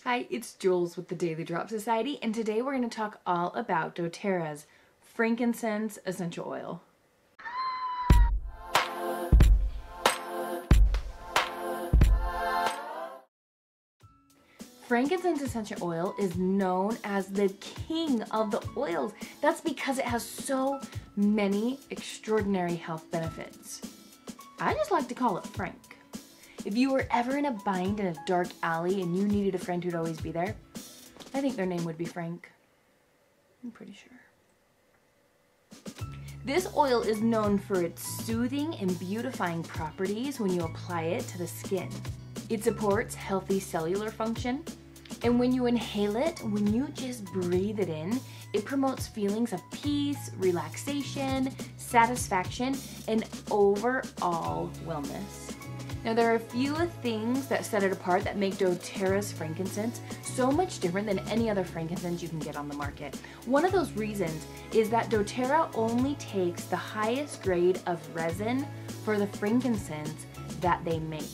Hi, it's Jules with the Daily Drop Society, and today we're going to talk all about doTERRA's frankincense essential oil. Frankincense essential oil is known as the king of the oils. That's because it has so many extraordinary health benefits. I just like to call it Frank. If you were ever in a bind in a dark alley and you needed a friend who'd always be there, I think their name would be Frank. I'm pretty sure. This oil is known for its soothing and beautifying properties when you apply it to the skin. It supports healthy cellular function, and when you inhale it, when you just breathe it in, it promotes feelings of peace, relaxation, satisfaction, and overall wellness. Now, there are a few things that set it apart that make doTERRA's frankincense so much different than any other frankincense you can get on the market. One of those reasons is that doTERRA only takes the highest grade of resin for the frankincense that they make.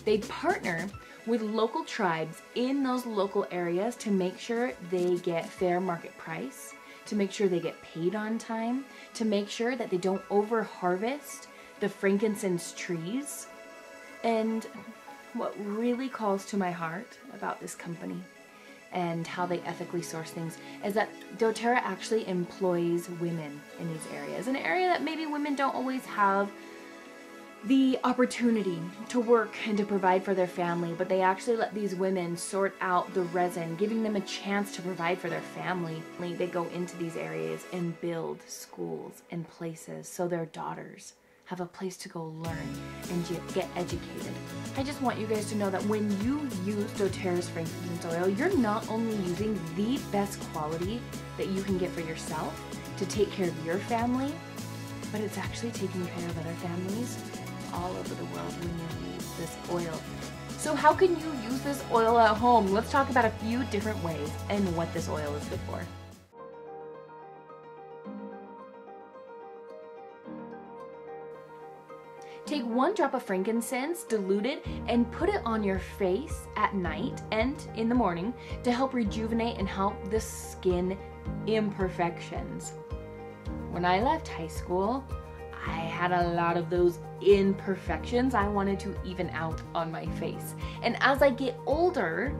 They partner with local tribes in those local areas to make sure they get fair market price, to make sure they get paid on time, to make sure that they don't over-harvest the frankincense trees. And what really calls to my heart about this company and how they ethically source things is that doTERRA actually employs women in these areas, an area that maybe women don't always have the opportunity to work and to provide for their family, but they actually let these women sort out the resin, giving them a chance to provide for their family. They go into these areas and build schools and places so their daughters have a place to go learn and get educated. I just want you guys to know that when you use doTERRA's frankincense oil, you're not only using the best quality that you can get for yourself to take care of your family, but it's actually taking care of other families all over the world when you use this oil. So how can you use this oil at home? Let's talk about a few different ways and what this oil is good for. Take 1 drop of frankincense, dilute it, and put it on your face at night and in the morning to help rejuvenate and help the skin imperfections. When I left high school, I had a lot of those imperfections I wanted to even out on my face. And as I get older,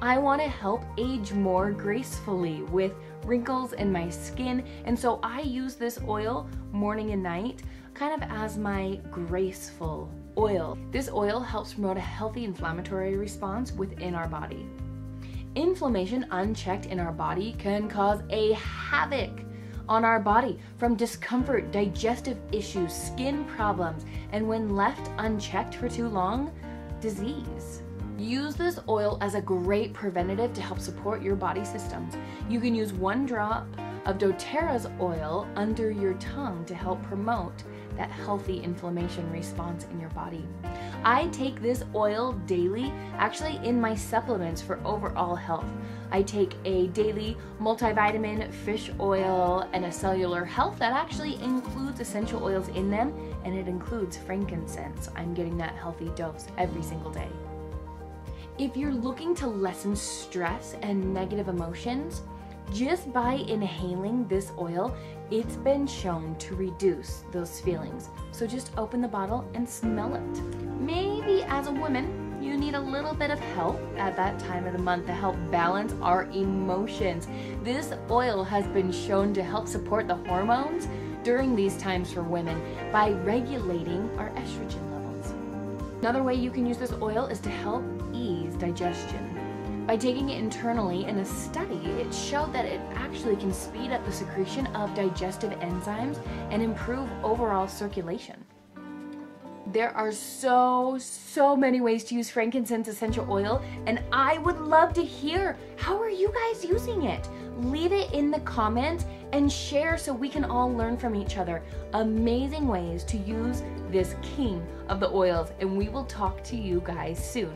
I want to help age more gracefully with wrinkles in my skin. And so I use this oil morning and night kind of as my graceful oil. This oil helps promote a healthy inflammatory response within our body. Inflammation unchecked in our body can cause a havoc on our body, from discomfort, digestive issues, skin problems, and when left unchecked for too long, disease. Use this oil as a great preventative to help support your body systems. You can use 1 drop of doTERRA's oil under your tongue to help promote that healthy inflammation response in your body. I take this oil daily, actually in my supplements for overall health. I take a daily multivitamin, fish oil, and a cellular health that actually includes essential oils in them, and it includes frankincense. I'm getting that healthy dose every single day. If you're looking to lessen stress and negative emotions, just by inhaling this oil, it's been shown to reduce those feelings. So just open the bottle and smell it. Maybe as a woman, you need a little bit of help at that time of the month to help balance our emotions. This oil has been shown to help support the hormones during these times for women by regulating our estrogen levels. Another way you can use this oil is to help ease digestion. By taking it internally in a study, it showed that it actually can speed up the secretion of digestive enzymes and improve overall circulation. There are so many ways to use frankincense essential oil, and I would love to hear, how are you guys using it? Leave it in the comments and share so we can all learn from each other. Amazing ways to use this king of the oils, and we will talk to you guys soon.